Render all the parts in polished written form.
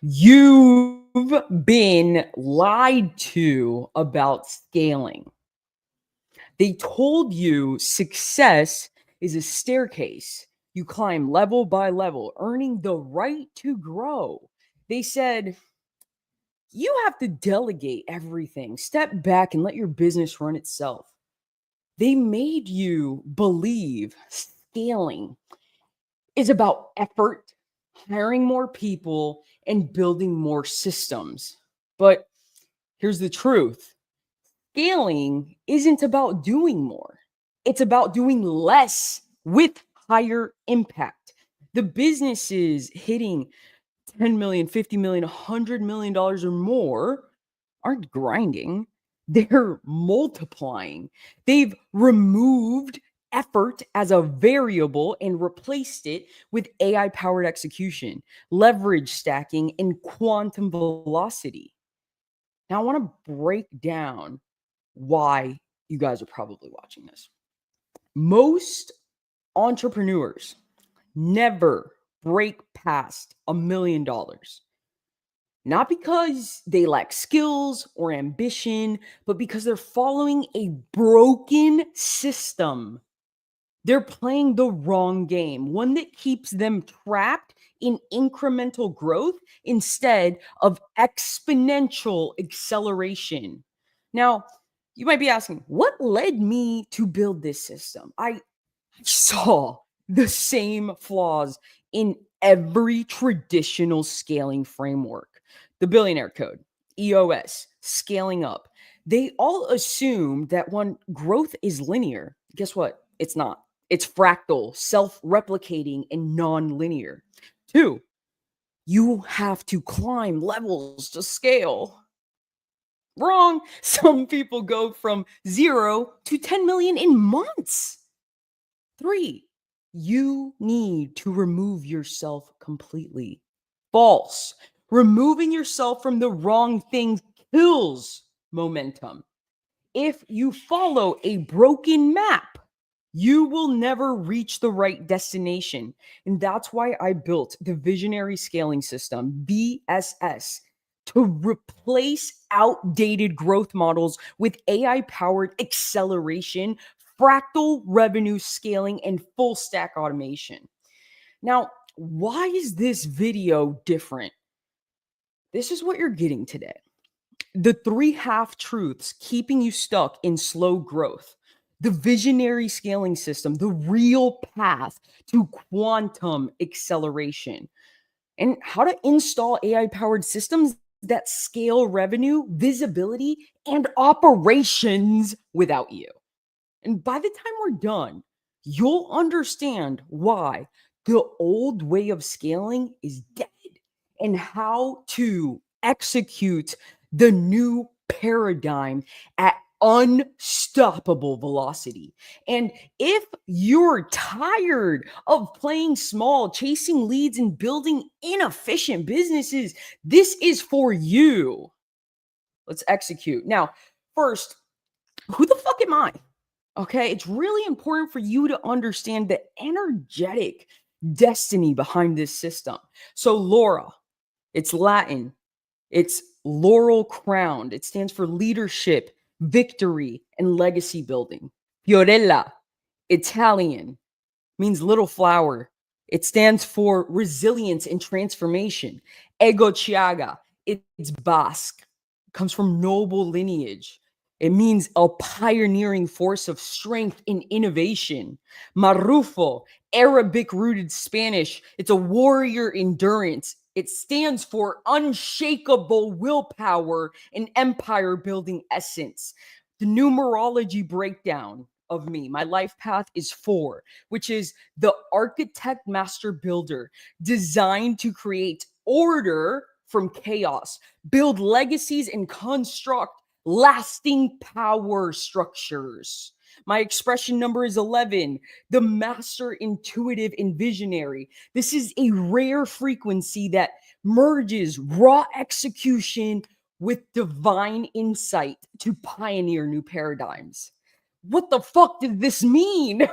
You've been lied to about scaling. They told you success is a staircase. You climb level by level, earning the right to grow. They said, you have to delegate everything, step back and let your business run itself. They made you believe scaling is about effort, hiring more people, and building more systems. But here's the truth: scaling isn't about doing more, it's about doing less with higher impact. The businesses hitting 10 million, 50 million, $100 million or more aren't grinding, they're multiplying. They've removed effort as a variable and replaced it with AI powered execution, leverage stacking, and quantum velocity. Now, I want to break down why you guys are probably watching this. Most entrepreneurs never break past $1 million. Not because they lack skills or ambition, but because they're following a broken system. They're playing the wrong game, one that keeps them trapped in incremental growth instead of exponential acceleration. Now, you might be asking, what led me to build this system? I saw the same flaws in every traditional scaling framework. The Billionaire Code, EOS, scaling up. They all assume that when growth is linear, guess what? It's not. It's fractal, self replicating, and non linear. Two, you have to climb levels to scale. Wrong. Some people go from 0 to 10 million in months. Three, you need to remove yourself completely. False. Removing yourself from the wrong thing kills momentum. If you follow a broken map, you will never reach the right destination. And that's why I built the Visionary Scaling System, VSS, to replace outdated growth models with AI powered acceleration, fractal revenue scaling, and full stack automation. Now, why is this video different? This is what you're getting today: the three half truths keeping you stuck in slow growth, the visionary scaling system, the real path to quantum acceleration, and how to install AI powered systems that scale revenue, visibility, and operations without you. And by the time we're done, you'll understand why the old way of scaling is dead and how to execute the new paradigm at unstoppable velocity. And if you're tired of playing small, chasing leads, and building inefficient businesses, this is for you. Let's execute. Now, first, who the fuck am I? Okay, it's really important for you to understand the energetic destiny behind this system. So, Laura, it's Latin, it's laurel crowned. It stands for leadership, victory, and legacy building. Fiorella, Italian, means little flower. It stands for resilience and transformation. Ego Chiaga, it's Basque, comes from noble lineage. It means a pioneering force of strength and innovation. Marufo, Arabic rooted Spanish, it's a warrior endurance. It stands for unshakable willpower and empire building essence. The numerology breakdown of me, my life path is 4, which is the architect master builder, designed to create order from chaos, build legacies, and construct lasting power structures. My expression number is 11, the master intuitive and visionary. This is a rare frequency that merges raw execution with divine insight to pioneer new paradigms. What the fuck did this mean?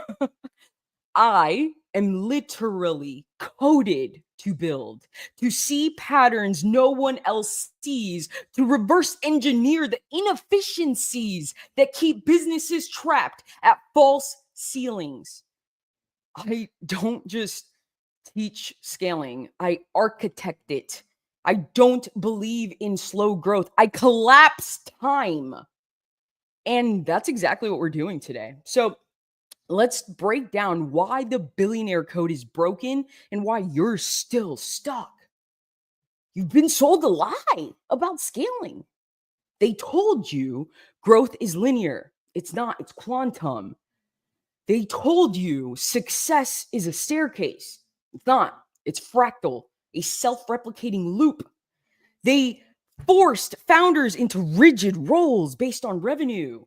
I am literally coded to build, to see patterns no one else sees, to reverse engineer the inefficiencies that keep businesses trapped at false ceilings. I don't just teach scaling, I architect it. I don't believe in slow growth. I collapse time. And that's exactly what we're doing today. So let's break down why the billionaire code is broken and why you're still stuck. You've been sold a lie about scaling. They told you growth is linear. It's not, it's quantum. They told you success is a staircase. It's not, it's fractal, a self replicating loop. They forced founders into rigid roles based on revenue.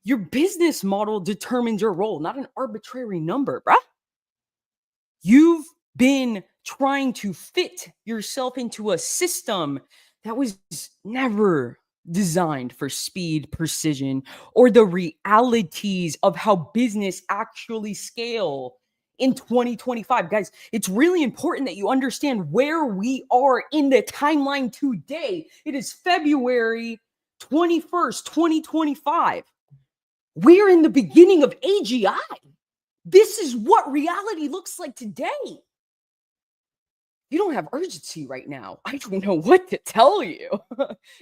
Your business model determines your role, not an arbitrary number, bruh. You've been trying to fit yourself into a system that was never designed for speed, precision, or the realities of how business actually scale in 2025. Guys, it's really important that you understand where we are in the timeline today. It is February 21st, 2025. We're in the beginning of AGI. This is what reality looks like today. You don't have urgency right now. I don't know what to tell you.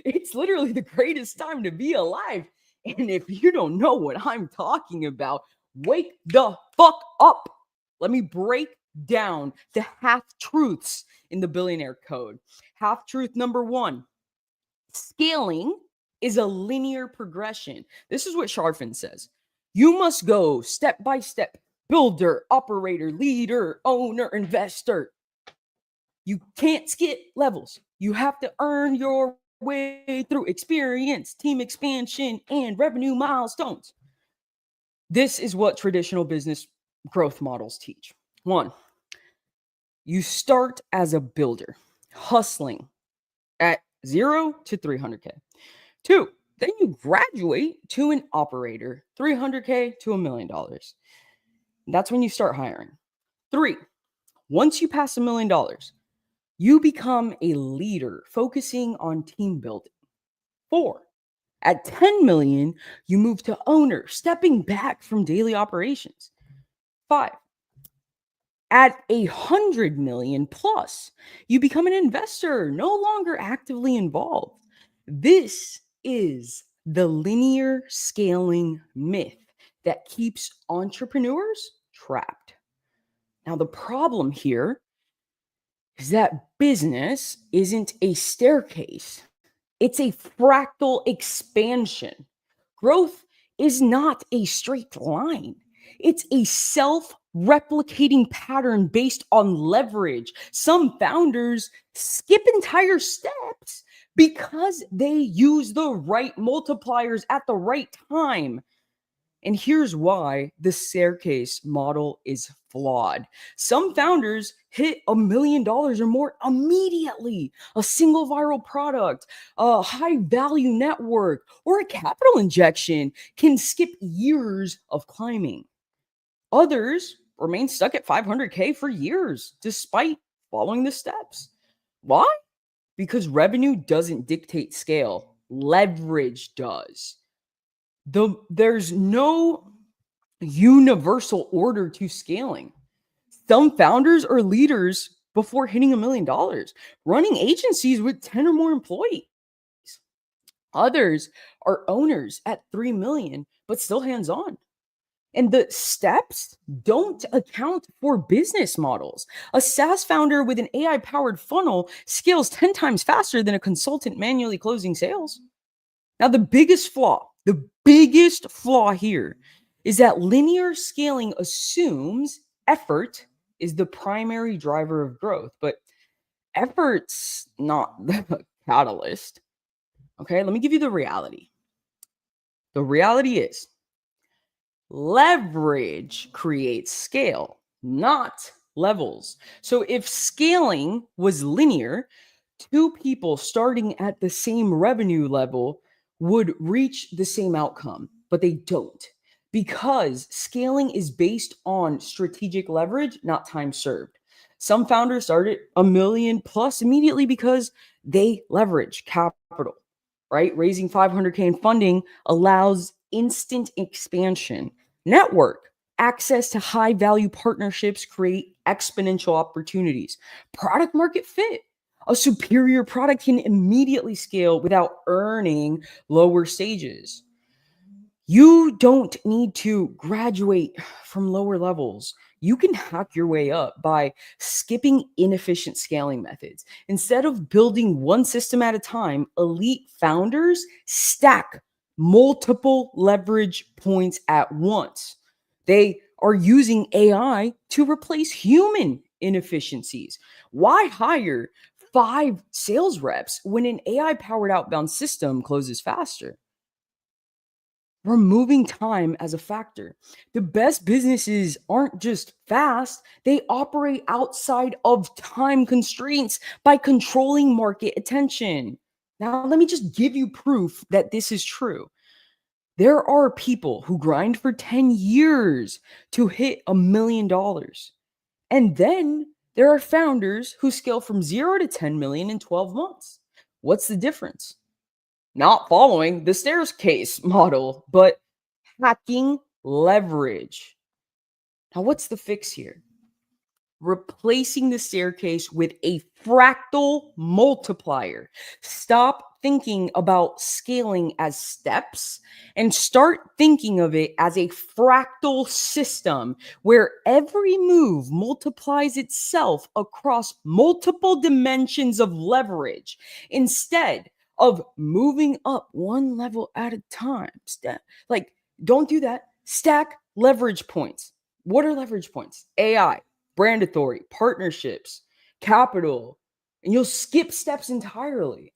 It's literally the greatest time to be alive. And if you don't know what I'm talking about, wake the fuck up. Let me break down the half truths in the billionaire code. Half truth number one: scaling is a linear progression. This is what Sharfin says. You must go step by step: builder, operator, leader, owner, investor. You can't skip levels. You have to earn your way through experience, team expansion, and revenue milestones. This is what traditional business growth models teach. One, you start as a builder, hustling at 0 to 300K. Two, then you graduate to an operator, 300K to $1 million. That's when you start hiring. Three, once you pass $1 million, you become a leader focusing on team building. Four, at 10 million, you move to owner, stepping back from daily operations. Five, at 100 million plus, you become an investor, no longer actively involved. This is the linear scaling myth that keeps entrepreneurs trapped. Now, the problem here is that business isn't a staircase, it's a fractal expansion. Growth is not a straight line, it's a self replicating pattern based on leverage. Some founders skip entire steps because they use the right multipliers at the right time. And here's why the staircase model is flawed. Some founders hit $1 million or more immediately. A single viral product, a high value network, or a capital injection can skip years of climbing. Others remain stuck at 500K for years despite following the steps. Why? Because revenue doesn't dictate scale, leverage does. There's no universal order to scaling. Some founders are leaders before hitting $1 million, running agencies with 10 or more employees. Others are owners at 3 million, but still hands-on. And the steps don't account for business models. A SaaS founder with an AI-powered funnel scales 10 times faster than a consultant manually closing sales. Now, the biggest flaw here is that linear scaling assumes effort is the primary driver of growth, but effort's not the catalyst. Okay, let me give you the reality. The reality is leverage creates scale, not levels. So if scaling was linear, two people starting at the same revenue level would reach the same outcome, but they don't. Because scaling is based on strategic leverage, not time served. Some founders started a million plus immediately because they leverage capital, right? Raising 500K in funding allows instant expansion. Network, access to high value partnerships create exponential opportunities. Product market fit. A superior product can immediately scale without earning lower stages. You don't need to graduate from lower levels. You can hack your way up by skipping inefficient scaling methods. Instead of building one system at a time, elite founders stack multiple leverage points at once. They are using AI to replace human inefficiencies. Why hire five sales reps when an AI powered outbound system closes faster? Removing time as a factor. The best businesses aren't just fast, they operate outside of time constraints by controlling market attention. Now, let me just give you proof that this is true. There are people who grind for 10 years to hit $1 million. And then there are founders who scale from 0 to 10 million in 12 months. What's the difference? Not following the staircase model, but hacking leverage. Now, what's the fix here? Replacing the staircase with a fractal multiplier. Stop thinking about scaling as steps and start thinking of it as a fractal system where every move multiplies itself across multiple dimensions of leverage instead of moving up one level at a time. Like, don't do that. Stack leverage points. What are leverage points? AI, brand authority, partnerships, capital, and you'll skip steps entirely.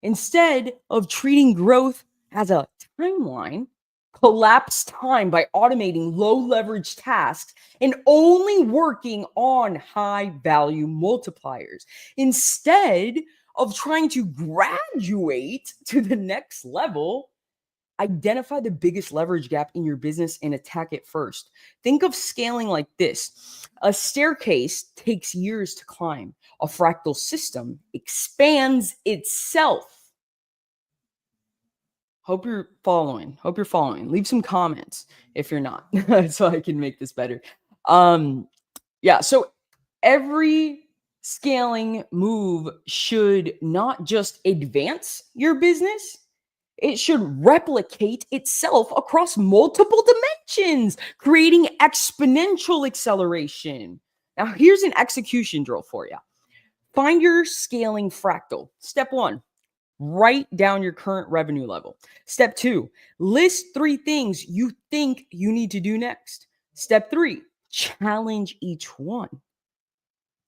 Instead of treating growth as a timeline, collapse time by automating low leverage tasks and only working on high value multipliers. Instead of trying to graduate to the next level, identify the biggest leverage gap in your business and attack it first. Think of scaling like this: a staircase takes years to climb, a fractal system expands itself. Hope you're following. Hope you're following. Leave some comments if you're not, so I can make this better. Yeah, so every scaling move should not just advance your business, it should replicate itself across multiple dimensions, creating exponential acceleration. Now, here's an execution drill for you. Find your scaling fractal. Step one, write down your current revenue level. Step two, list three things you think you need to do next. Step three, challenge each one.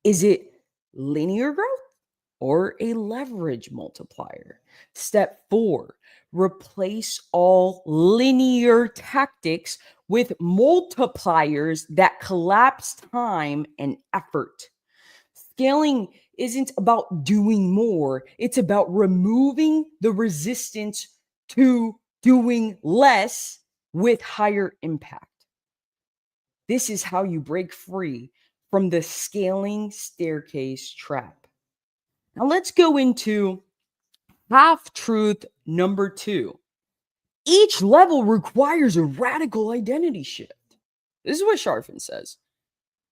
Is it linear growth or a leverage multiplier? Step four, replace all linear tactics with multipliers that collapse time and effort. Scaling isn't about doing more, it's about removing the resistance to doing less with higher impact. This is how you break free from the scaling staircase trap. Now, let's go into half truth number two. Each level requires a radical identity shift. This is what Sharfin says.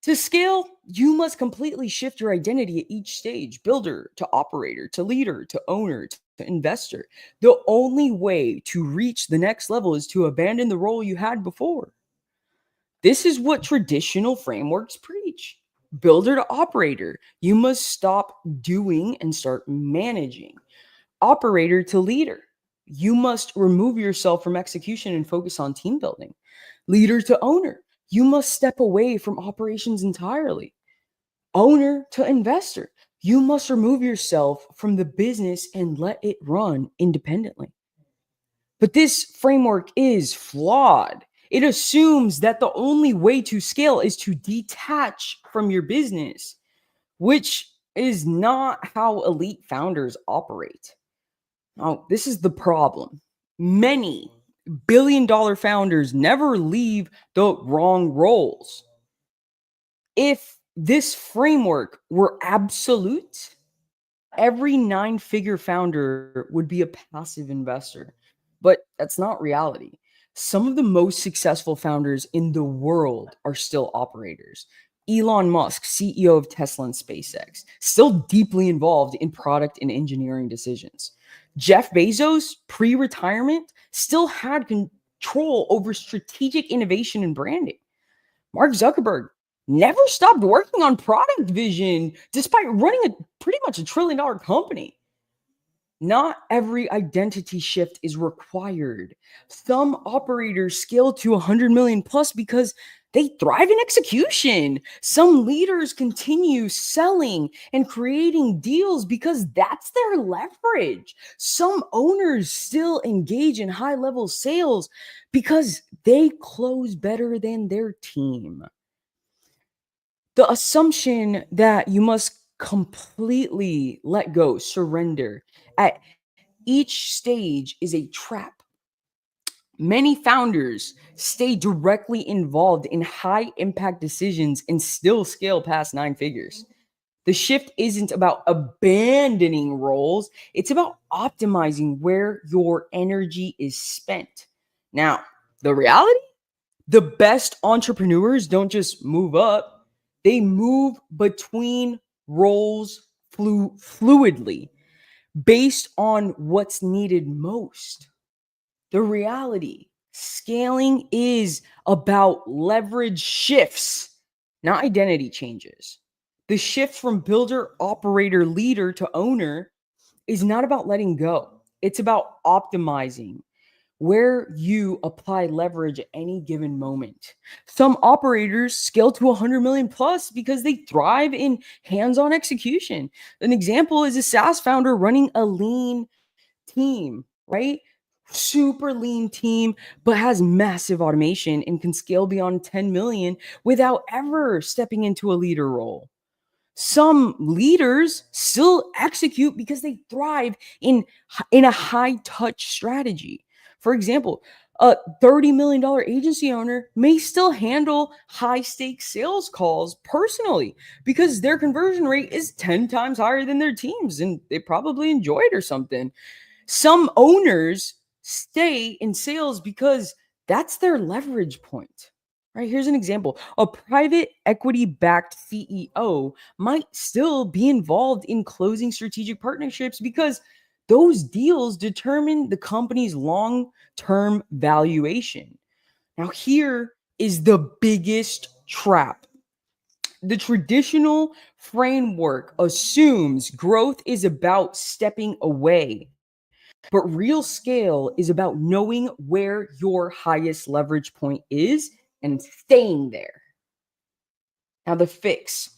To scale, you must completely shift your identity at each stage: builder to operator to leader to owner to investor. The only way to reach the next level is to abandon the role you had before. This is what traditional frameworks preach. Builder to operator, you must stop doing and start managing. Operator to leader, you must remove yourself from execution and focus on team building. Leader to owner, you must step away from operations entirely. Owner to investor, you must remove yourself from the business and let it run independently. But this framework is flawed. It assumes that the only way to scale is to detach from your business, which is not how elite founders operate. Now, this is the problem. Many Billion-dollar founders never leave the wrong roles. If this framework were absolute, every nine-figure founder would be a passive investor. But that's not reality. Some of the most successful founders in the world are still operators. Elon Musk, CEO of Tesla and SpaceX, still deeply involved in product and engineering decisions. Jeff Bezos, pre-retirement, still had control over strategic innovation and branding. Mark Zuckerberg never stopped working on product vision despite running a pretty much $1 trillion company. Not every identity shift is required. Some operators scale to 100 million plus because they thrive in execution. Some leaders continue selling and creating deals because that's their leverage. Some owners still engage in high level sales because they close better than their team. The assumption that you must completely let go, surrender at each stage is a trap. Many founders stay directly involved in high impact decisions and still scale past nine figures. The shift isn't about abandoning roles, it's about optimizing where your energy is spent. Now, the reality, the best entrepreneurs don't just move up, they move between roles fluidly based on what's needed most. The reality, scaling is about leverage shifts, not identity changes. The shift from builder, operator, leader to owner is not about letting go. It's about optimizing where you apply leverage at any given moment. Some operators scale to 100 million plus because they thrive in hands-on execution. An example is a SaaS founder running a lean team, right? Super lean team, but has massive automation and can scale beyond 10 million without ever stepping into a leader role. Some leaders still execute because they thrive in a high touch strategy. For example, a $30 million agency owner may still handle high stakes sales calls personally because their conversion rate is 10 times higher than their teams and they probably enjoy it or something. Some owners stay in sales because that's their leverage point. Right? Here's an example. A private equity backed CEO might still be involved in closing strategic partnerships because those deals determine the company's long term valuation. Now, here is the biggest trap. The traditional framework assumes growth is about stepping away, but real scale is about knowing where your highest leverage point is and staying there. Now, the fix,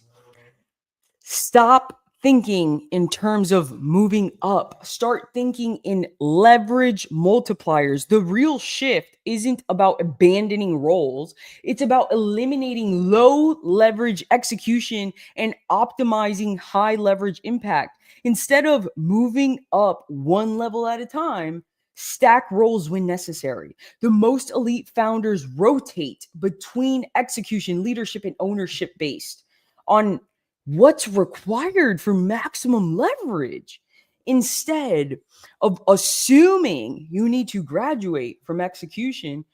stop thinking in terms of moving up. Start thinking in leverage multipliers. The real shift isn't about abandoning roles, it's about eliminating low leverage execution and optimizing high leverage impact. Instead of moving up one level at a time, stack roles when necessary. The most elite founders rotate between execution, leadership, and ownership based on what's required for maximum leverage instead of assuming you need to graduate from execution.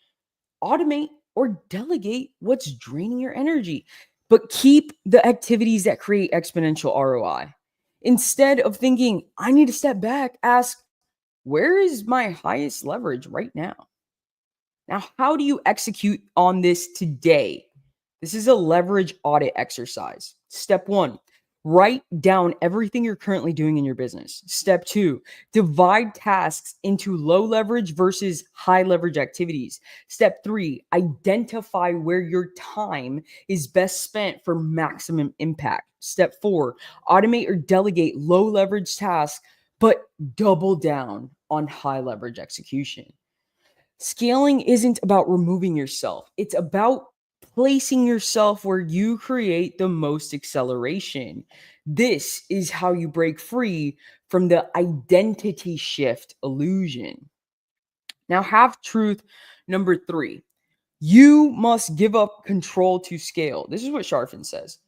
Automate or delegate what's draining your energy, but keep the activities that create exponential ROI. Instead of thinking I need to step back, ask, where is my highest leverage right now? Now, how do you execute on this today? This is a leverage audit exercise. Step one, write down everything you're currently doing in your business. Step two, divide tasks into low leverage versus high leverage activities. Step three, identify where your time is best spent for maximum impact. Step four, automate or delegate low leverage tasks, but double down on high leverage execution. Scaling isn't about removing yourself, it's about placing yourself where you create the most acceleration. This is how you break free from the identity shift illusion. Now, half truth number 3, you must give up control to scale. This is what Sharfin says.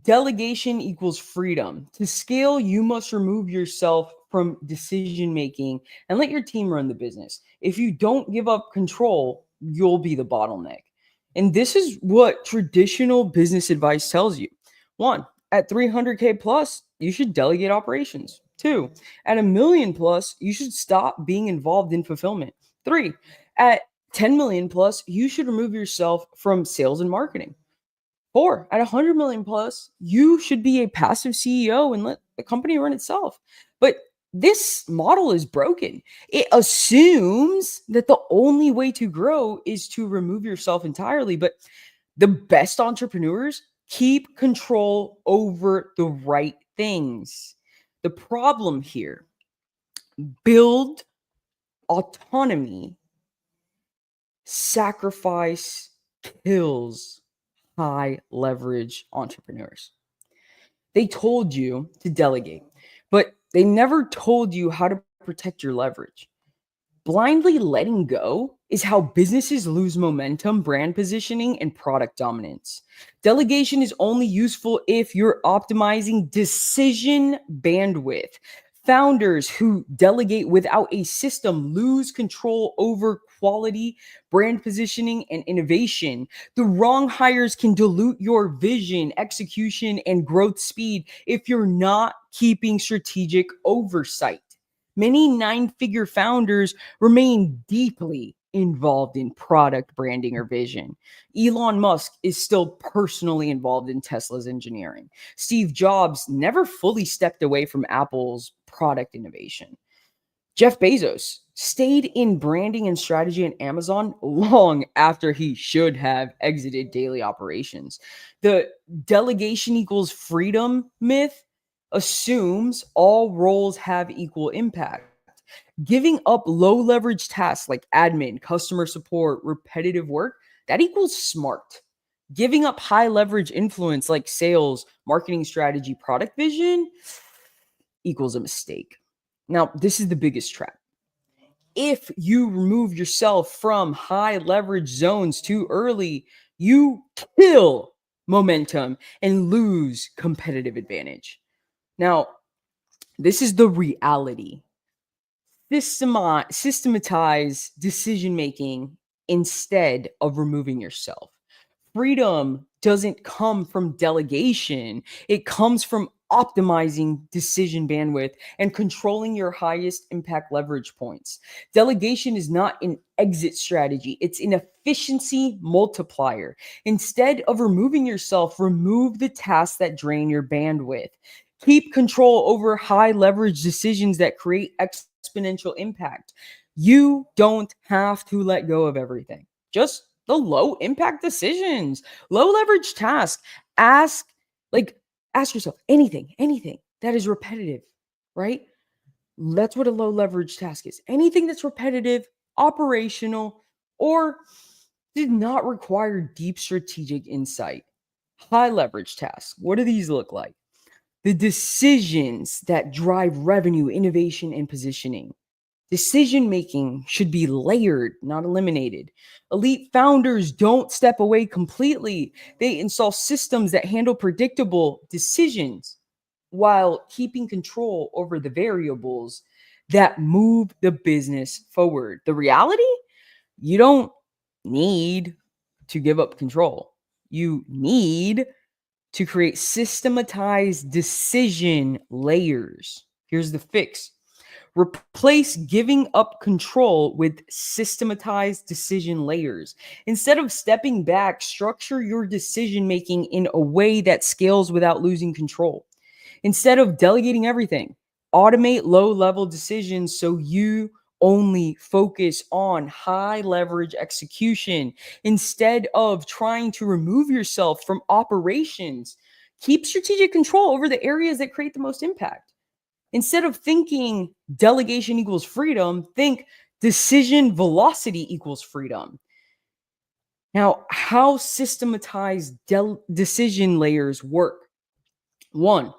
Delegation equals freedom. To scale, you must remove yourself from decision making and let your team run the business. If you don't give up control, you'll be the bottleneck. And this is what traditional business advice tells you. 1, at 300K plus, you should delegate operations. 2, at a million plus, you should stop being involved in fulfillment. 3, at 10 million plus, you should remove yourself from sales and marketing. 4, at 100 million plus, you should be a passive CEO and let the company run itself. But this model is broken. It assumes that the only way to grow is to remove yourself entirely. But the best entrepreneurs keep control over the right things. The problem here, build autonomy, sacrifice kills high leverage entrepreneurs. They told you to delegate, but they never told you how to protect your leverage. Blindly letting go is how businesses lose momentum, brand positioning, and product dominance. Delegation is only useful if you're optimizing decision bandwidth. Founders who delegate without a system lose control over quality, brand positioning, and innovation. The wrong hires can dilute your vision, execution, and growth speed if you're not keeping strategic oversight. Many 9-figure founders remain deeply involved in product branding or vision. Elon Musk is still personally involved in Tesla's engineering. Steve Jobs never fully stepped away from Apple's product innovation. Jeff Bezos stayed in branding and strategy at Amazon long after he should have exited daily operations. The delegation equals freedom myth assumes all roles have equal impact. Giving up low leverage tasks like admin, customer support, repetitive work, that equals smart. Giving up high leverage influence like sales, marketing strategy, product vision equals a mistake. Now, this is the biggest trap. If you remove yourself from high leverage zones too early, you kill momentum and lose competitive advantage. Now, this is the reality. Systematize decision making instead of removing yourself. Freedom doesn't come from delegation, it comes from optimizing decision bandwidth and controlling your highest impact leverage points. Delegation is not an exit strategy, it's an efficiency multiplier. Instead of removing yourself, remove the tasks that drain your bandwidth. Keep control over high leverage decisions that create exponential impact. You don't have to let go of everything. Just the low impact decisions, low leverage tasks. Ask, ask yourself anything that is repetitive, right? That's what a low leverage task is. Anything that's repetitive, operational, or did not require deep strategic insight. High leverage tasks. What do these look like? The decisions that drive revenue, innovation, and positioning. Decision making should be layered, not eliminated. Elite founders don't step away completely. They install systems that handle predictable decisions while keeping control over the variables that move the business forward. The reality, you don't need to give up control. You need to create systematized decision layers. Here's the fix. Replace giving up control with systematized decision layers. Instead of stepping back, structure your decision making in a way that scales without losing control. Instead of delegating everything, automate low level decisions so you only focus on high leverage execution. Instead of trying to remove yourself from operations, keep strategic control over the areas that create the most impact. Instead of thinking delegation equals freedom, think decision velocity equals freedom. Now, how systematized decision layers work? 1,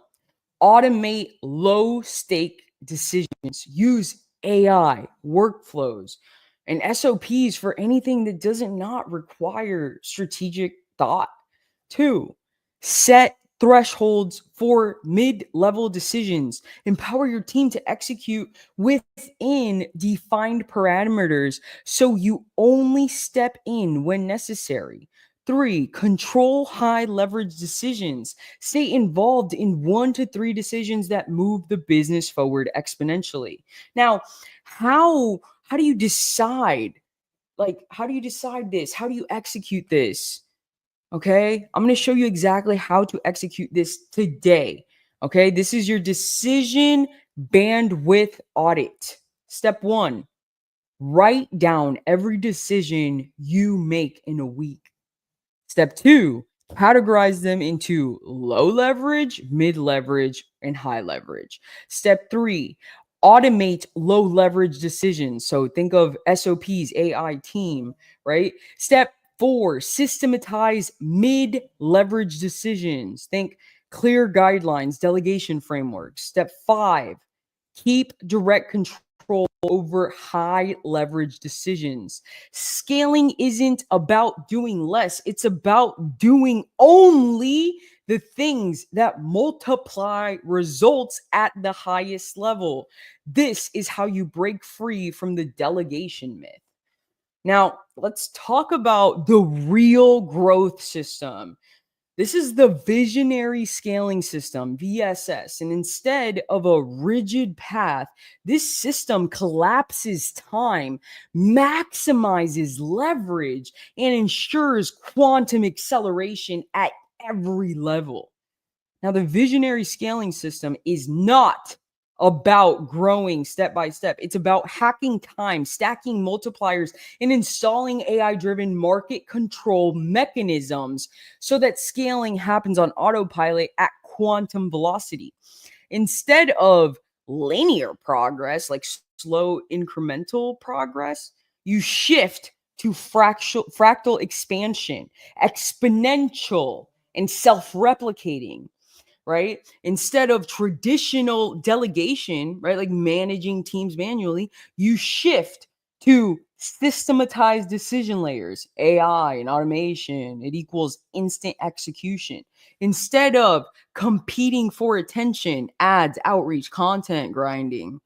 automate low stake decisions. Use AI, workflows, and SOPs for anything that doesn't not require strategic thought. Two, set thresholds for mid-level decisions. Empower your team to execute within defined parameters so you only step in when necessary. Three, control high leverage decisions. Stay involved in 1 to 3 decisions that move the business forward exponentially. Now, how do you decide? Like, how do you decide this? How do you execute this? Okay, I'm going to show you exactly how to execute this today. Okay, this is your decision bandwidth audit. Step one, write down every decision you make in a week. Step two, categorize them into low leverage, mid leverage, and high leverage. Step three, automate low leverage decisions. So think of SOPs, AI team, right? Step four, systematize mid leverage decisions. Think clear guidelines, delegation frameworks. Step five, keep direct control over high leverage decisions. Scaling isn't about doing less, it's about doing only the things that multiply results at the highest level. This is how you break free from the delegation myth. Now, let's talk about the real growth system. This is the visionary scaling system, VSS. And instead of a rigid path, this system collapses time, maximizes leverage, and ensures quantum acceleration at every level. Now, the visionary scaling system is not about growing step by step. It's about hacking time, stacking multipliers, and installing AI driven market control mechanisms so that scaling happens on autopilot at quantum velocity. Instead of linear progress, like slow incremental progress, you shift to fractal expansion, exponential, and self replicating, right? Instead of traditional delegation, right? Like managing teams manually, you shift to systematized decision layers, AI and automation. It equals instant execution. Instead of competing for attention, ads, outreach, content grinding,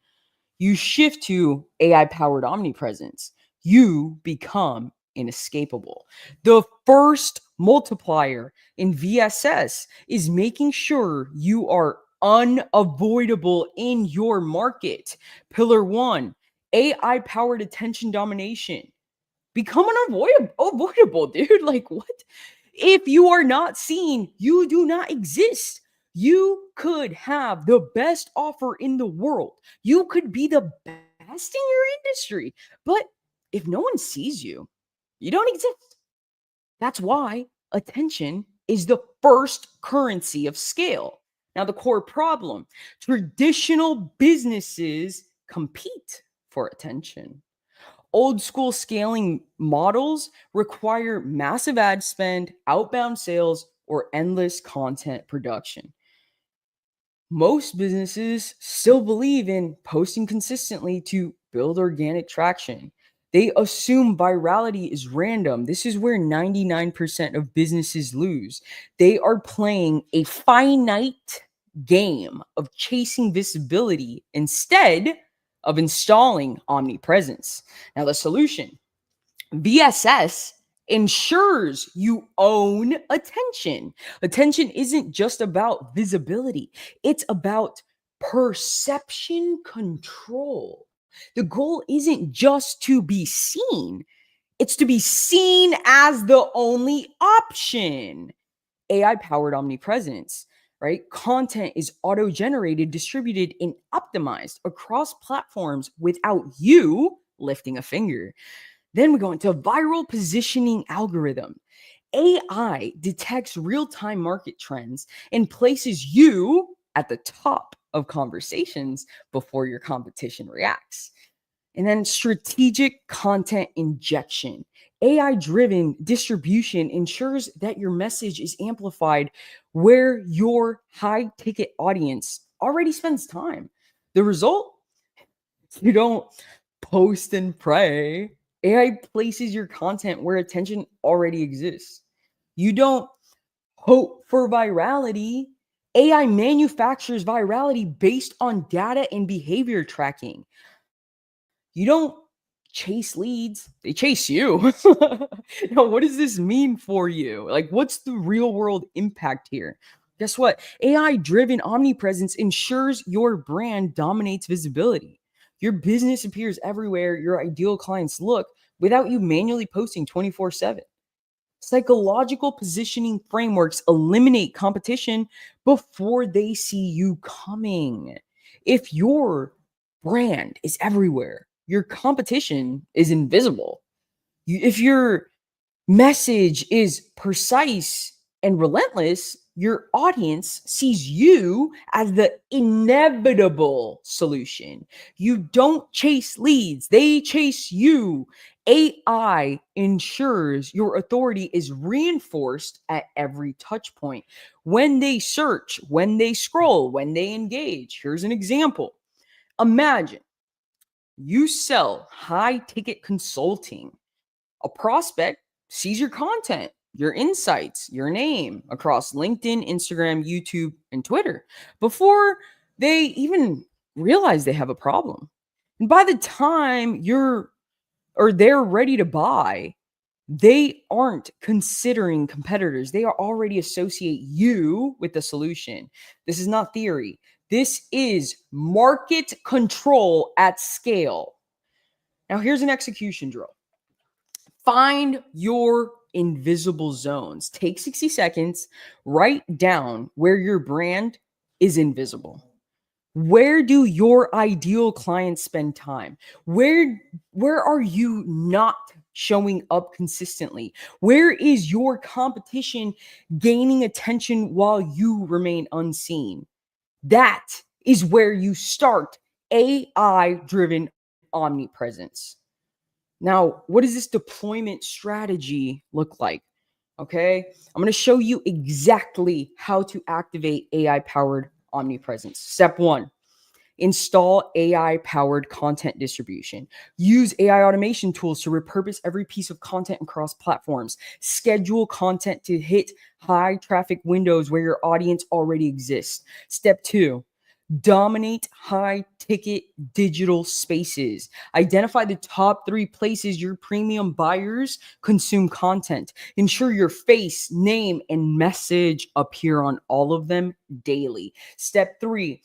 you shift to AI powered omnipresence. You become inescapable. The first multiplier in VSS is making sure you are unavoidable in your market. Pillar one, AI powered attention domination. Become unavoidable, dude. Like, what? If you are not seen, you do not exist. You could have the best offer in the world. You could be the best in your industry. But if no one sees you, you don't exist. That's why attention is the first currency of scale. Now, the core problem, traditional businesses compete for attention. Old school scaling models require massive ad spend, outbound sales, or endless content production. Most businesses still believe in posting consistently to build organic traction. They assume virality is random. This is where 99% of businesses lose. They are playing a finite game of chasing visibility instead of installing omnipresence. Now, the solution, VSS ensures you own attention. Attention isn't just about visibility, it's about perception control. The goal isn't just to be seen, it's to be seen as the only option. AI powered omnipresence, right? Content is auto generated, distributed, and optimized across platforms without you lifting a finger. Then we go into viral positioning algorithm. AI detects real-time market trends and places you at the top of conversations before your competition reacts. And then strategic content injection. AI driven distribution ensures that your message is amplified where your high ticket audience already spends time. The result, You don't post and pray. AI places your content where attention already exists. You don't hope for virality. AI manufactures virality based on data and behavior tracking. You don't chase leads, they chase you. Now, what does this mean for you? Like, what's the real world impact here? Guess what? AI driven omnipresence ensures your brand dominates visibility. Your business appears everywhere your ideal clients look without you manually posting 24/7. Psychological positioning frameworks eliminate competition before they see you coming. If your brand is everywhere, your competition is invisible. If your message is precise and relentless, your audience sees you as the inevitable solution. You don't chase leads, they chase you. AI ensures your authority is reinforced at every touch point. When they search, when they scroll, when they engage. Here's an example. Imagine you sell high ticket consulting. A prospect sees your content, your insights, your name across LinkedIn, Instagram, YouTube, and Twitter before they even realize they have a problem. And by the time they're ready to buy, they aren't considering competitors. They are already associate you with the solution. This is not theory. This is market control at scale. Now here's an execution drill. Find your invisible zones. Take 60 seconds, write down where your brand is invisible. Where do your ideal clients spend time? Where are you not showing up consistently? Where is your competition gaining attention while you remain unseen? That is where you start AI driven omnipresence. Now, what does this deployment strategy look like? Okay, I'm going to show you exactly how to activate AI powered omnipresence. Step one, install AI powered content distribution. Use AI automation tools to repurpose every piece of content across platforms. Schedule content to hit high traffic windows where your audience already exists. Step two, dominate high ticket digital spaces. Identify the top 3 places your premium buyers consume content. Ensure your face, name, and message appear on all of them daily. Step 3,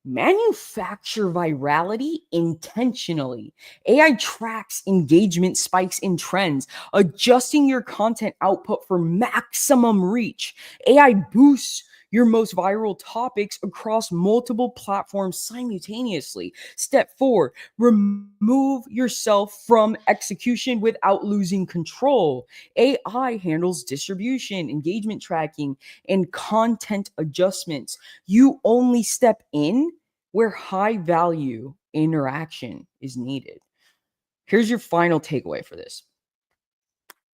manufacture virality intentionally. AI tracks engagement spikes and trends, adjusting your content output for maximum reach. AI boosts your most viral topics across multiple platforms simultaneously. Step 4, remove yourself from execution without losing control. AI handles distribution, engagement tracking, and content adjustments. You only step in where high value interaction is needed. Here's your final takeaway for this.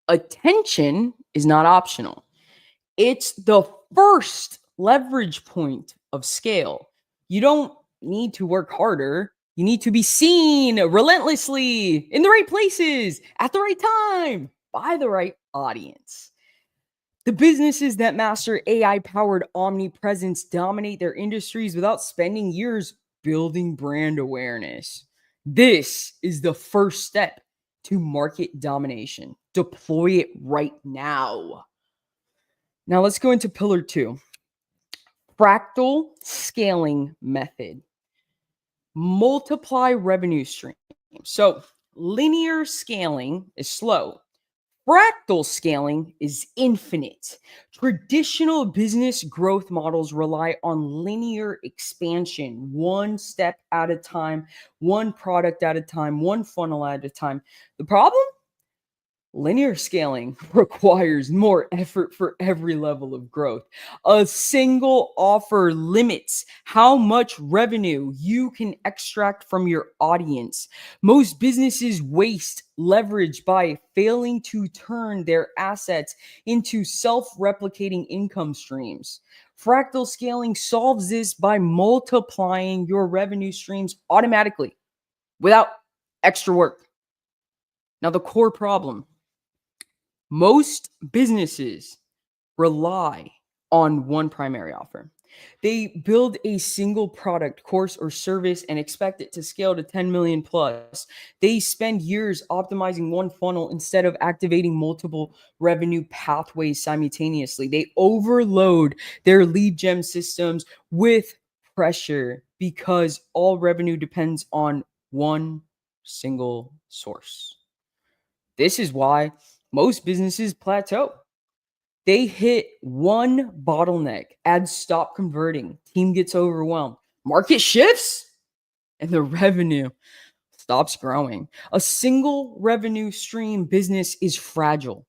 Attention is not optional. It's the first leverage point of scale. You don't need to work harder. You need to be seen relentlessly in the right places at the right time by the right audience. The businesses that master AI powered omnipresence dominate their industries without spending years building brand awareness. This is the first step to market domination. Deploy it right now. Now let's go into pillar 2. Fractal scaling method. Multiply revenue stream. So linear scaling is slow. Fractal scaling is infinite. Traditional business growth models rely on linear expansion, one step at a time, one product at a time, one funnel at a time. The problem? Linear scaling requires more effort for every level of growth. A single offer limits how much revenue you can extract from your audience. Most businesses waste leverage by failing to turn their assets into self-replicating income streams. Fractal scaling solves this by multiplying your revenue streams automatically. without extra work. Now, the core problem, most businesses rely on one primary offer. They build a single product, course, or service and expect it to scale to 10 million plus. They spend years optimizing one funnel instead of activating multiple revenue pathways simultaneously. They overload their lead gem systems with pressure because all revenue depends on one single source. This is why most businesses plateau. They hit one bottleneck, ads stop converting, team gets overwhelmed, market shifts, and the revenue stops growing. A single revenue stream business is fragile.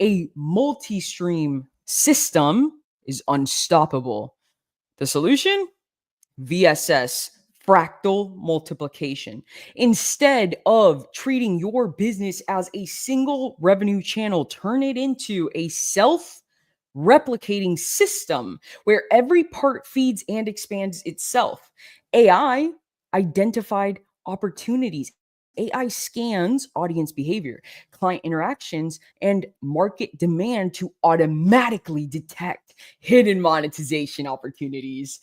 A multi stream system is unstoppable. The solution? VSS, fractal multiplication. Instead of treating your business as a single revenue channel, turn it into a self replicating system where every part feeds and expands itself. AI identified opportunities. AI scans audience behavior, client interactions, and market demand to automatically detect hidden monetization opportunities.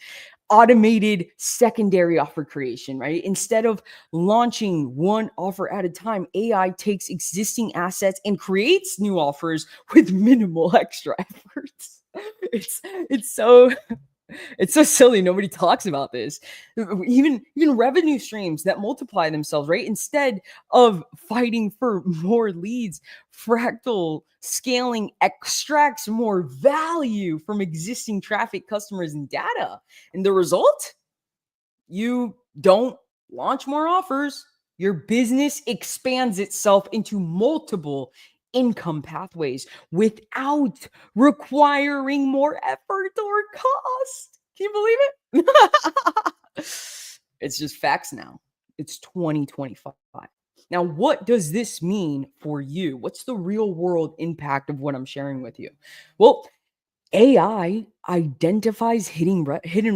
Automated secondary offer creation, right? Instead of launching one offer at a time, AI takes existing assets and creates new offers with minimal extra efforts. It's so it's so silly. Nobody talks about this. Even revenue streams that multiply themselves, right? Instead of fighting for more leads, fractal scaling extracts more value from existing traffic, customers, and data. And the result? You don't launch more offers. Your business expands itself into multiple income pathways without requiring more effort or cost. Can you believe it? It's just facts now. It's 2025. Now, what does this mean for you? What's the real world impact of what I'm sharing with you? Well, AI identifies hidden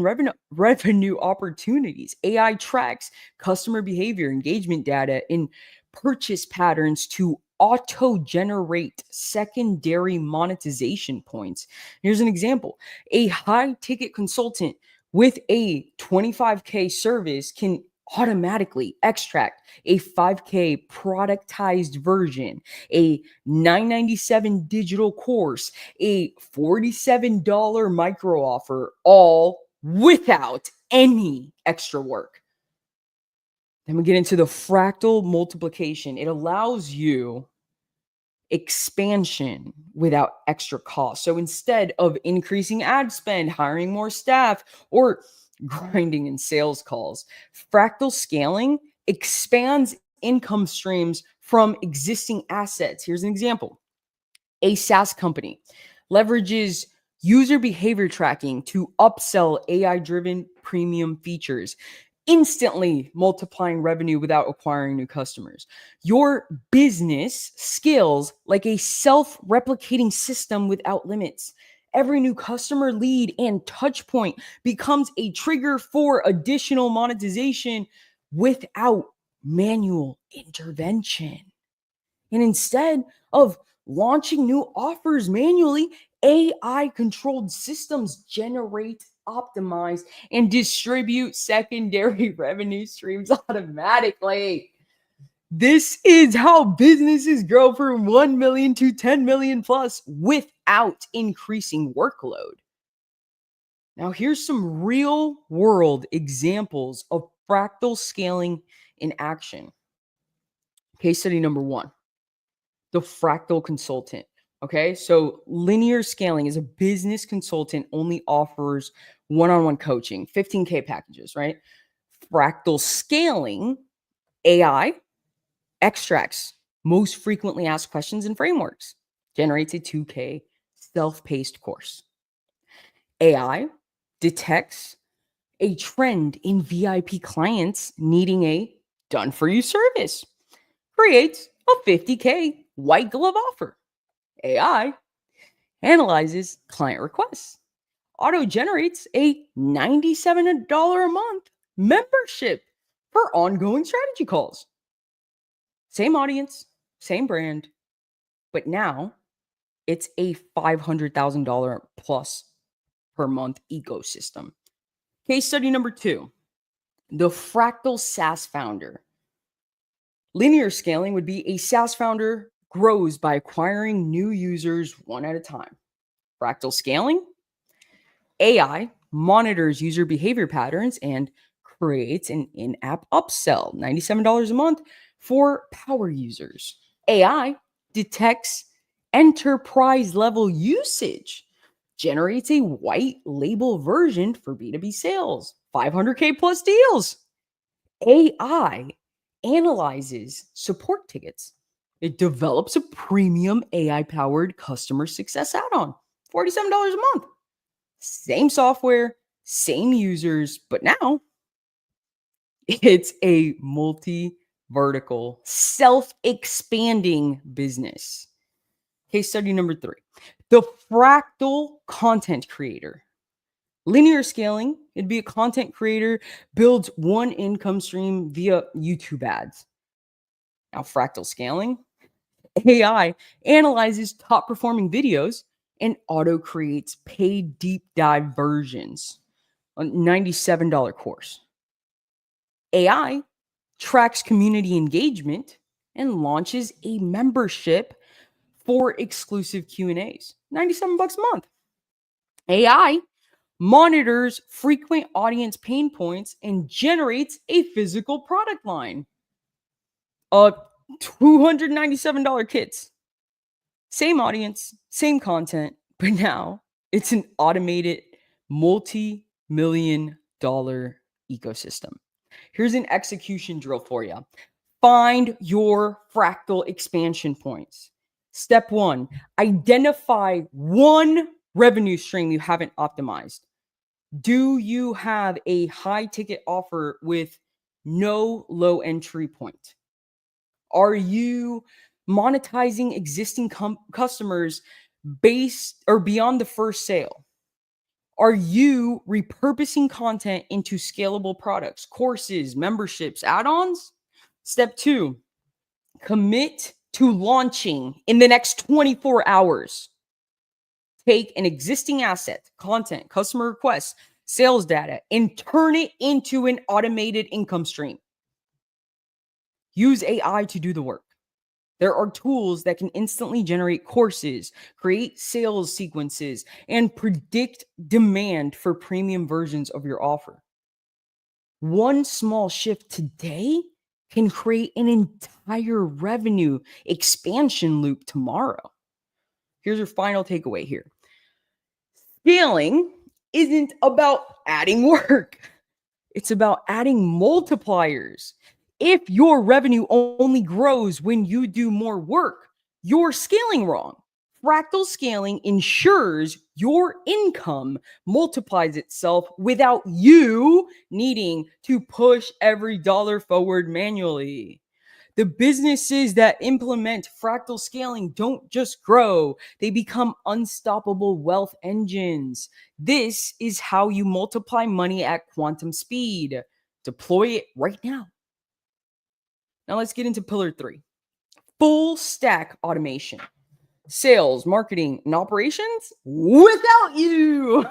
revenue opportunities. AI tracks customer behavior, engagement data, and purchase patterns to auto generate secondary monetization points. Here's an example: a high ticket consultant with a 25K service can automatically extract a 5K productized version, a 997 digital course, a $47 micro offer, all without any extra work. Then we get into the fractal multiplication. It allows you expansion without extra cost. So instead of increasing ad spend, hiring more staff, or grinding in sales calls, fractal scaling expands income streams from existing assets. Here's an example: a SaaS company leverages user behavior tracking to upsell AI driven premium features, instantly multiplying revenue without acquiring new customers. Your business scales like a self replicating system without limits. Every new customer lead and touch point becomes a trigger for additional monetization without manual intervention. And instead of launching new offers manually, AI controlled systems generate, optimize, and distribute secondary revenue streams automatically. This is how businesses grow from 1 million to 10 million plus without increasing workload. Now, here's some real world examples of fractal scaling in action. Case study number one: the fractal consultant. Okay, so linear scaling is a business consultant only offers one-on-one coaching, 15K packages, right? Fractal scaling, AI extracts most frequently asked questions and frameworks, generates a 2K self-paced course. AI detects a trend in VIP clients needing a done for you service, creates a 50K white glove offer. AI analyzes client requests, auto generates a $97 a month membership for ongoing strategy calls. Same audience, same brand, but now it's a $500,000 plus per month ecosystem. Case study number 2, the Fractal SaaS founder. Linear scaling would be a SaaS founder grows by acquiring new users one at a time. Fractal scaling, AI monitors user behavior patterns and creates an in app upsell, $97 a month for power users. AI detects enterprise level usage, generates a white label version for B2B sales, 500K plus deals. AI analyzes support tickets. It develops a premium AI powered customer success add on, $47 a month. Same software, same users, but now it's a multi vertical, self expanding business. Case study number 3, the fractal content creator. Linear scaling, it'd be a content creator builds one income stream via YouTube ads. Now, fractal scaling, AI analyzes top performing videos and auto creates paid deep dive versions. A $97 course. AI tracks community engagement and launches a membership for exclusive Q&As. 97 bucks a month. AI monitors frequent audience pain points and generates a physical product line. $297 kits. Same audience, same content, but now it's an automated multi-million dollar ecosystem. Here's an execution drill for you. Find your fractal expansion points. Step 1, identify one revenue stream you haven't optimized. Do you have a high ticket offer with no low entry point? Are you monetizing existing customers based or beyond the first sale? Are you repurposing content into scalable products, courses, memberships, add-ons? Step 2, commit to launching in the next 24 hours. Take an existing asset, content, customer requests, sales data, and turn it into an automated income stream. Use AI to do the work. There are tools that can instantly generate courses, create sales sequences, and predict demand for premium versions of your offer. One small shift today can create an entire revenue expansion loop tomorrow. Here's your final takeaway here. Scaling isn't about adding work. It's about adding multipliers. If your revenue only grows when you do more work, you're scaling wrong. Fractal scaling ensures your income multiplies itself without you needing to push every dollar forward manually. The businesses that implement fractal scaling don't just grow, they become unstoppable wealth engines. This is how you multiply money at quantum speed. Deploy it right now. Now let's get into pillar 3, full stack automation. Sales, marketing, and operations without you.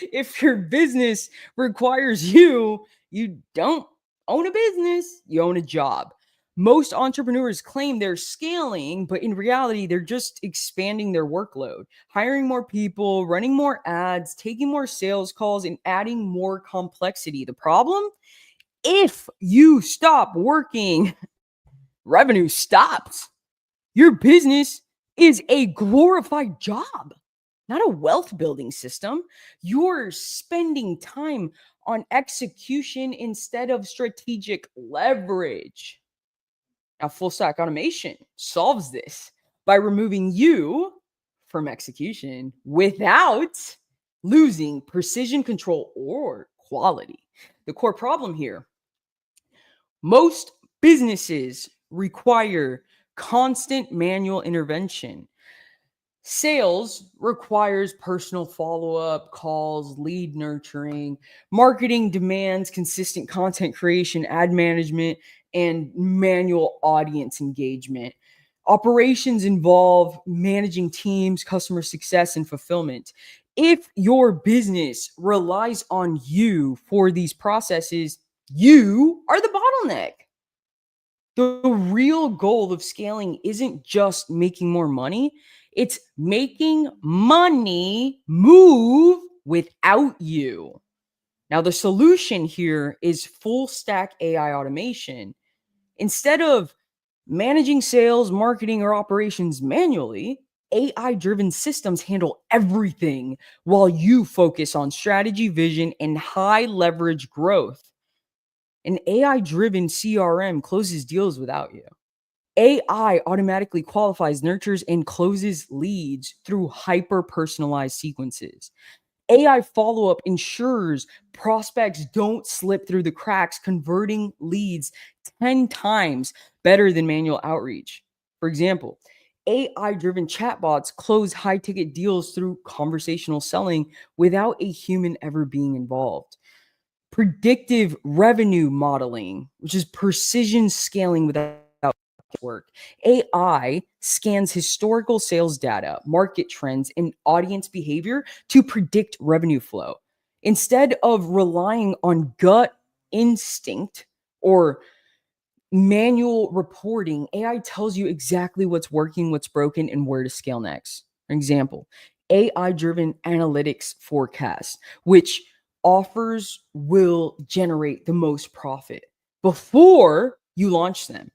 If your business requires you, you don't own a business, you own a job. Most entrepreneurs claim they're scaling, but in reality, they're just expanding their workload, hiring more people, running more ads, taking more sales calls, and adding more complexity. The problem? If you stop working, revenue stops. Your business is a glorified job, not a wealth building system. You're spending time on execution instead of strategic leverage. Now, full stack automation solves this by removing you from execution without losing precision control or quality. The core problem here, most businesses require constant manual intervention. Sales requires personal follow up, calls, lead nurturing. Marketing demands consistent content creation, ad management, and manual audience engagement. Operations involve managing teams, customer success, and fulfillment. If your business relies on you for these processes, you are the bottleneck. The real goal of scaling isn't just making more money, it's making money move without you. Now, the solution here is full stack AI automation. Instead of managing sales, marketing, or operations manually, AI driven systems handle everything while you focus on strategy, vision, and high leverage growth. An AI driven CRM closes deals without you. AI automatically qualifies, nurtures, and closes leads through hyper personalized sequences. AI follow up ensures prospects don't slip through the cracks, converting leads 10 times better than manual outreach. For example, AI driven chatbots close high ticket deals through conversational selling without a human ever being involved. Predictive revenue modeling, which is precision scaling without work. AI scans historical sales data, market trends, and audience behavior to predict revenue flow. Instead of relying on gut instinct or manual reporting, AI tells you exactly what's working, what's broken, and where to scale next. For example, AI driven analytics forecast, which offers will generate the most profit before you launch them.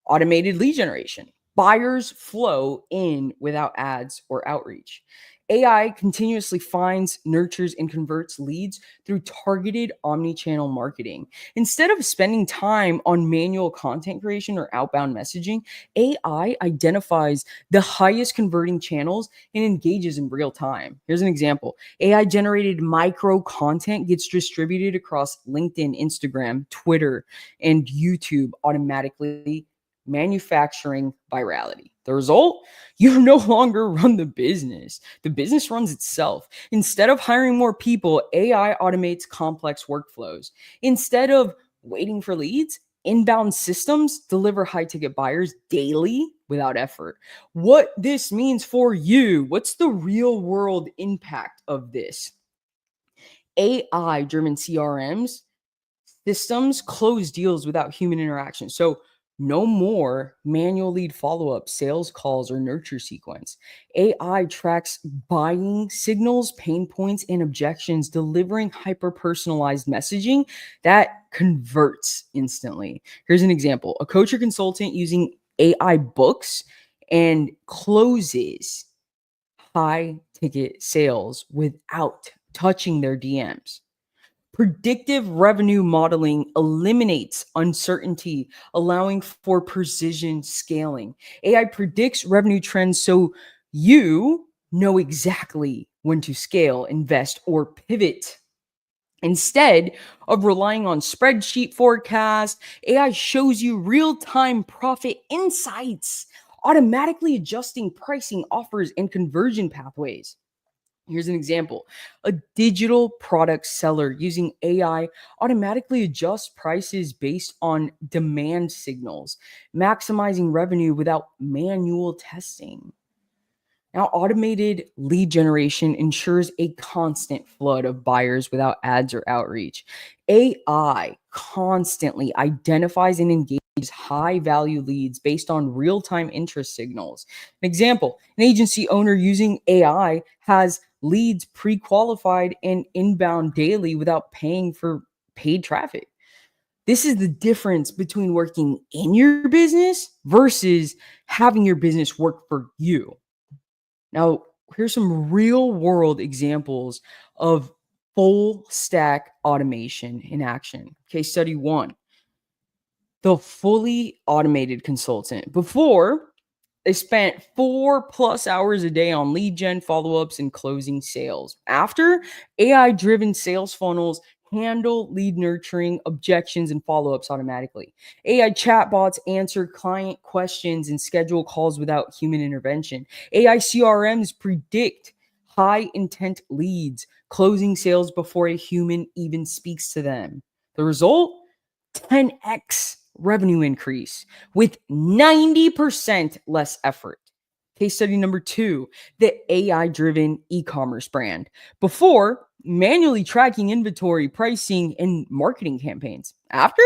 Automated lead generation. Buyers flow in without ads or outreach. AI continuously finds, nurtures, and converts leads through targeted omni-channel marketing. Instead of spending time on manual content creation or outbound messaging, AI identifies the highest converting channels and engages in real time. Here's an example. AI generated micro content gets distributed across LinkedIn, Instagram, Twitter, and YouTube automatically, manufacturing virality. The result? You no longer run the business runs itself. Instead of hiring more people, AI automates complex workflows. Instead of waiting for leads, inbound systems deliver high ticket buyers daily without effort. What this means for you, what's the real world impact of this? AI driven CRMs systems close deals without human interaction. So no more manual lead follow-up, sales calls, or nurture sequence. AI tracks buying signals, pain points, and objections, delivering hyper-personalized messaging that converts instantly. Here's an example. A coach or consultant using AI books and closes high ticket sales without touching their DMs. Predictive revenue modeling eliminates uncertainty, allowing for precision scaling. AI predicts revenue trends so you know exactly when to scale, invest, or pivot. Instead of relying on spreadsheet forecast, AI shows you real-time profit insights, automatically adjusting pricing, offers, and conversion pathways. Here's an example. A digital product seller using AI automatically adjusts prices based on demand signals, maximizing revenue without manual testing. Now, automated lead generation ensures a constant flood of buyers without ads or outreach. AI constantly identifies and engages high value leads based on real time interest signals. An example, an agency owner using AI has leads pre qualified and inbound daily without paying for paid traffic. This is the difference between working in your business versus having your business work for you. Now, here's some real world examples of full stack automation in action. Case study one, the fully automated consultant. Before, they spent 4+ hours a day on lead gen, follow ups, and closing sales. After, AI driven sales funnels handle lead nurturing, objections, and follow ups automatically. AI chatbots answer client questions and schedule calls without human intervention. AI CRMs predict high intent leads, closing sales before a human even speaks to them. The result? 10x revenue increase with 90% less effort. Case study number two, the AI driven e commerce brand. Before, manually tracking inventory, pricing, and marketing campaigns. After,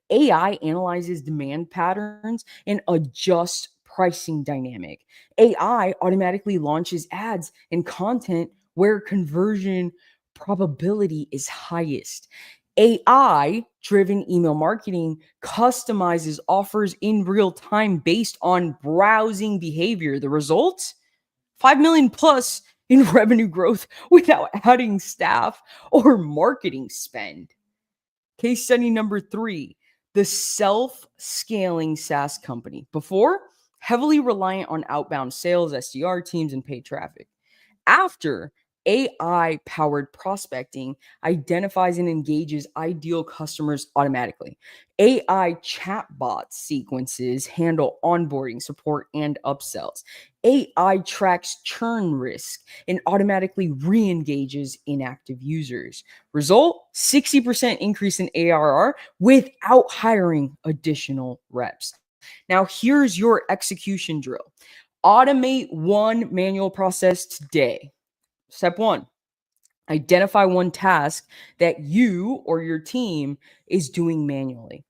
AI analyzes demand patterns and adjusts pricing dynamic. AI automatically launches ads and content where conversion probability is highest. AI driven email marketing customizes offers in real time based on browsing behavior. The result? 5 million plus in revenue growth without adding staff or marketing spend. Case study number three, the self scaling SaaS company. Before, heavily reliant on outbound sales, SDR teams, and paid traffic. After, AI powered prospecting identifies and engages ideal customers automatically. AI chatbot sequences handle onboarding, support, and upsells. AI tracks churn risk and automatically re engages inactive users. Result: 60% increase in ARR without hiring additional reps. Now, here's your execution drill: automate one manual process today. Step one, identify one task that you or your team is doing manually: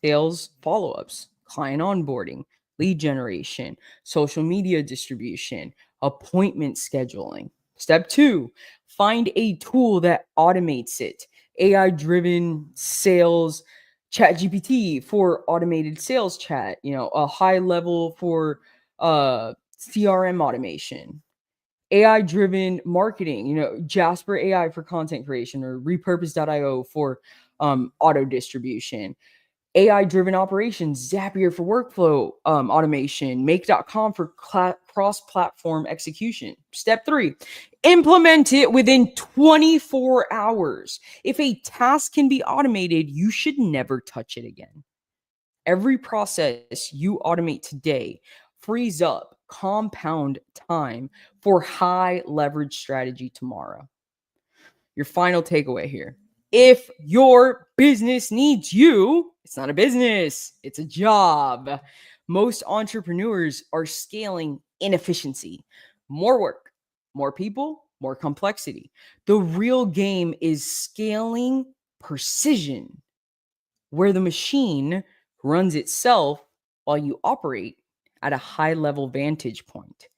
sales follow ups, client onboarding, lead generation, social media distribution, appointment scheduling. Step two, find a tool that automates it: AI driven sales, chat GPT for automated sales chat, a high level for CRM automation, AI driven marketing, Jasper AI for content creation, or repurpose.io for auto distribution, AI driven operations, Zapier for workflow automation, make.com for cross platform execution. Step three, implement it within 24 hours. If a task can be automated, you should never touch it again. Every process you automate today frees up compound time for high leverage strategy tomorrow. Your final takeaway here: if your business needs you, it's not a business, it's a job. Most entrepreneurs are scaling inefficiency: more work, more people, more complexity. The real game is scaling precision, where the machine runs itself while you operate at a high level vantage point.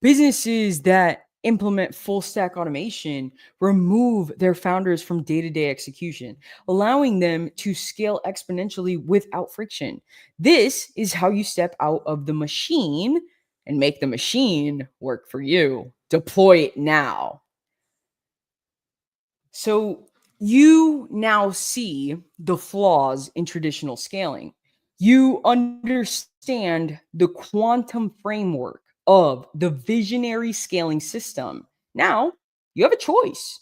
Businesses that implement full stack automation remove their founders from day to day execution, allowing them to scale exponentially without friction. This is how you step out of the machine and make the machine work for you. Deploy it now. So you now see the flaws in traditional scaling. You understand the quantum framework of the visionary scaling system. Now you have a choice.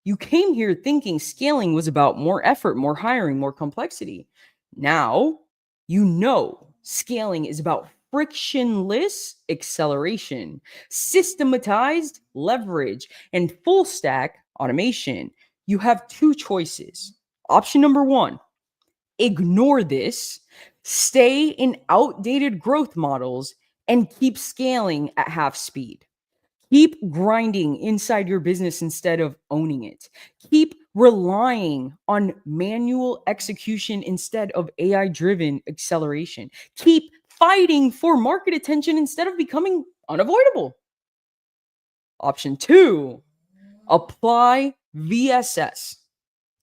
You came here thinking scaling was about more effort, more hiring, more complexity. Now you know scaling is about frictionless acceleration, systematized leverage, and full stack automation. You have two choices. Option number one: ignore this, stay in outdated growth models, and keep scaling at half speed. Keep grinding inside your business instead of owning it. Keep relying on manual execution instead of AI driven acceleration. Keep fighting for market attention instead of becoming unavoidable. Option two: apply VSS.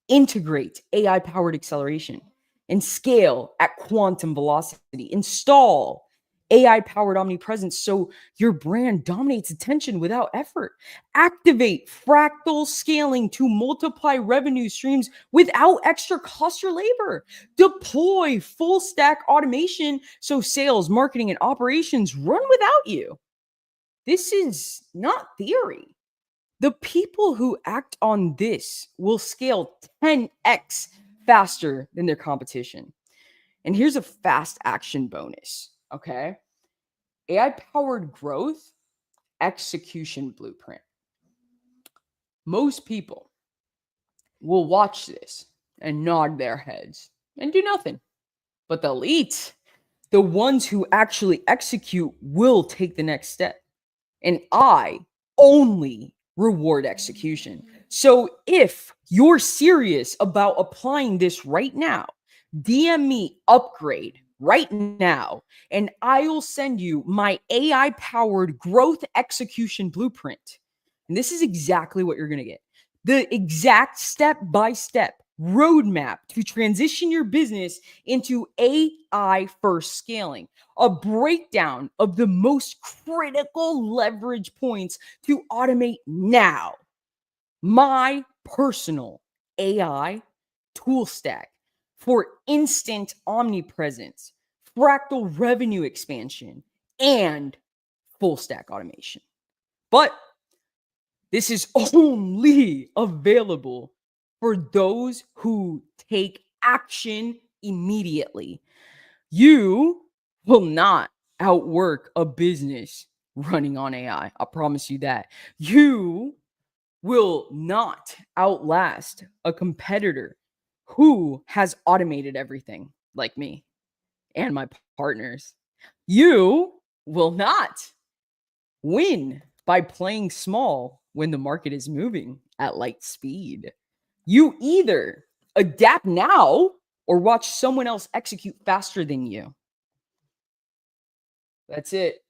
Integrate AI powered acceleration and scale at quantum velocity. Install AI powered omnipresence so your brand dominates attention without effort. Activate fractal scaling to multiply revenue streams without extra cost or labor. Deploy full stack automation so sales, marketing, and operations run without you. This is not theory. The people who act on this will scale 10x faster than their competition. And here's a fast action bonus, okay? AI powered growth execution blueprint. Most people will watch this and nod their heads and do nothing. But the elite, the ones who actually execute, will take the next step. And I only reward execution. So if you're serious about applying this right now, DM me upgrade right now, and I'll send you my AI powered growth execution blueprint. And this is exactly what you're going to get, the exact step by step roadmap to transition your business into AI first scaling, a breakdown of the most critical leverage points to automate now. My personal AI tool stack for instant omnipresence, fractal revenue expansion, and full stack automation. But this is only available for those who take action immediately. You will not outwork a business running on AI. I promise you that. You will not outlast a competitor who has automated everything like me and my partners. You will not win by playing small when the market is moving at light speed. You either adapt now or watch someone else execute faster than you. That's it.